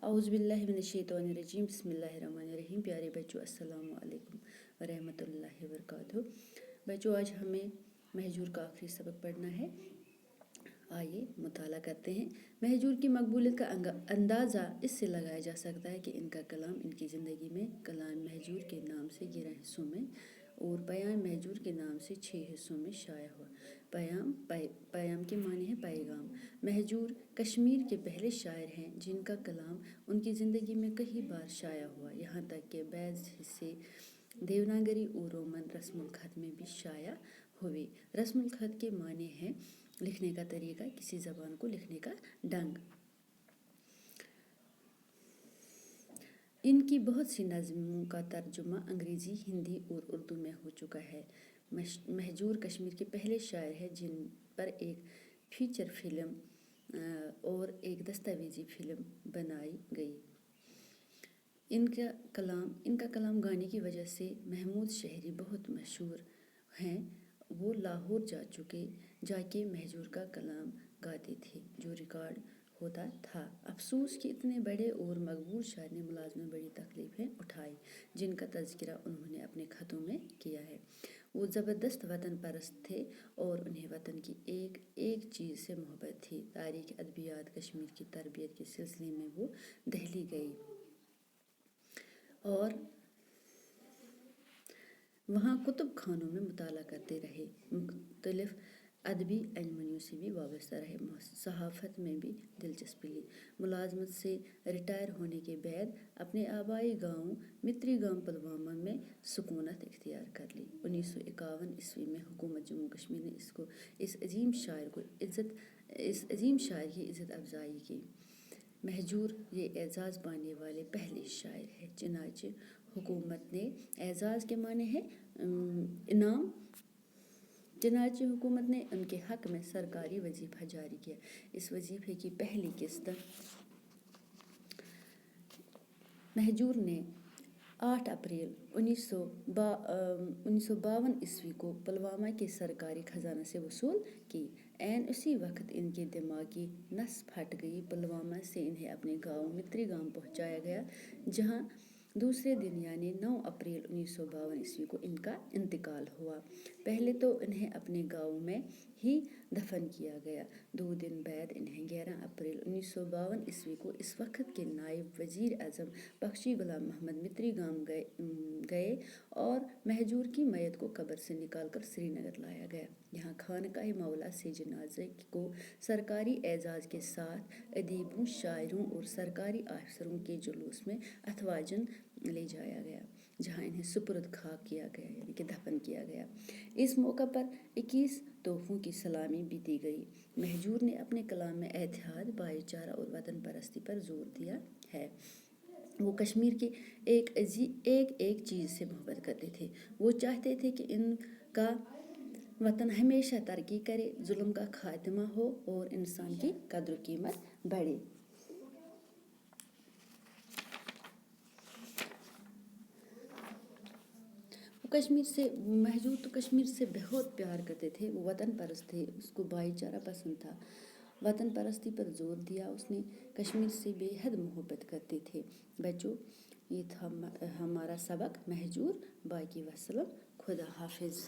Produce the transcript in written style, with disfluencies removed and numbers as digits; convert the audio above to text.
اعوذ باللہ من الشیطان الرجیم، بسم اللہ الرحمن الرحیم۔ پیارے بچوں، السلام علیکم ورحمۃ اللہ وبرکاتہ۔ بچوں، آج ہمیں مہجور کا آخری سبق پڑھنا ہے۔ آئیے مطالعہ کرتے ہیں۔ مہجور کی مقبولیت کا اندازہ اس سے لگایا جا سکتا ہے کہ ان کا کلام ان کی زندگی میں کلام مہجور کے نام سے 11 حصوں میں اور پیام مہجور کے نام سے 6 حصوں میں شائع ہوا۔ پیام کے معنی ہے پیغام۔ مہجور کشمیر کے پہلے شاعر ہیں جن کا کلام ان کی زندگی میں کئی بار شائع ہوا، یہاں تک کہ بعض حصے دیوناگری اور رومن رسم الخط میں بھی شائع ہوئے۔ رسم الخط کے معنی ہے لکھنے کا طریقہ، کسی زبان کو لکھنے کا ڈھنگ۔ ان کی بہت سی نظموں کا ترجمہ انگریزی، ہندی اور اردو میں ہو چکا ہے۔ مہجور کشمیر کے پہلے شاعر ہیں جن پر ایک فیچر فلم اور ایک دستاویزی فلم بنائی گئی۔ ان کا کلام گانے کی وجہ سے محمود شہری بہت مشہور ہیں۔ وہ لاہور جا کے مہجور کا کلام گاتے تھے جو ریکارڈ ہوتا تھا۔ افسوس کہ اتنے بڑے اور مقبول شاعر نے ملازم میں بڑی تکلیفیں اٹھائیں جن کا تذکرہ انہوں نے اپنے خطوں میں کیا ہے۔ وہ زبردست وطن پرست تھے اور انہیں وطن کی ایک ایک چیز سے محبت تھی۔ تاریخ ادبیات کشمیر کی تربیت کے سلسلے میں وہ دہلی گئے اور وہاں کتب خانوں میں مطالعہ کرتے رہے۔ مختلف ادبی انجمنوں سے بھی وابستہ رہے، صحافت میں بھی دلچسپی لی۔ ملازمت سے ریٹائر ہونے کے بعد اپنے آبائی گاؤں متری گام پلوامہ میں سکونت اختیار کر لی۔ 1951 میں حکومت جموں کشمیر نے اس عظیم شاعر کی عزت افزائی کی۔ مہجور یہ اعزاز پانے والے پہلے شاعر ہیں۔ چنانچہ حکومت نے اعزاز کے معنی ہے انعام۔ چنانچہ حکومت نے ان کے حق میں سرکاری وظیفہ جاری کیا۔ اس وظیفے کی پہلی قسط مہجور نے 8 اپریل 1952 کو پلوامہ کے سرکاری خزانہ سے وصول کی۔ عین اسی وقت ان کی دماغی نس پھٹ گئی۔ پلوامہ سے انہیں اپنے گاؤں متری گام پہنچایا گیا جہاں دوسرے دن یعنی 9 اپریل 1952 کو ان کا انتقال ہوا۔ پہلے تو انہیں اپنے گاؤں میں ہی دفن کیا گیا۔ 2 دن بعد انہیں 11 اپریل 1952 کو اس وقت کے نائب وزیر اعظم بخشی غلام محمد متری گام گئے اور مہجور کی میت کو قبر سے نکال کر سری نگر لایا گیا۔ یہاں خانقاہ مولا سے جنازے کو سرکاری اعزاز کے ساتھ ادیبوں، شاعروں اور سرکاری افسروں کے جلوس میں افواجاً لے جایا گیا جہاں انہیں سپرد خاک کیا گیا یعنی کہ دفن کیا گیا۔ اس موقع پر 21 تحفوں کی سلامی بھی دی گئی۔ مہجور نے اپنے کلام میں اتحاد، بھائی چارہ اور وطن پرستی پر زور دیا ہے۔ وہ کشمیر کی ایک ایک چیز سے محبت کرتے تھے۔ وہ چاہتے تھے کہ ان کا وطن ہمیشہ ترقی کرے، ظلم کا خاتمہ ہو اور انسان کی قدر و قیمت بڑھے۔ مہجور تو کشمیر سے بہت پیار کرتے تھے۔ وہ وطن پرست تھے، اس کو بھائی چارہ پسند تھا، وطن پرستی پر زور دیا اس نے، کشمیر سے بے حد محبت کرتے تھے۔ بچوں، یہ تھا ہمارا سبق مہجور۔ باقی وسلام، خدا حافظ۔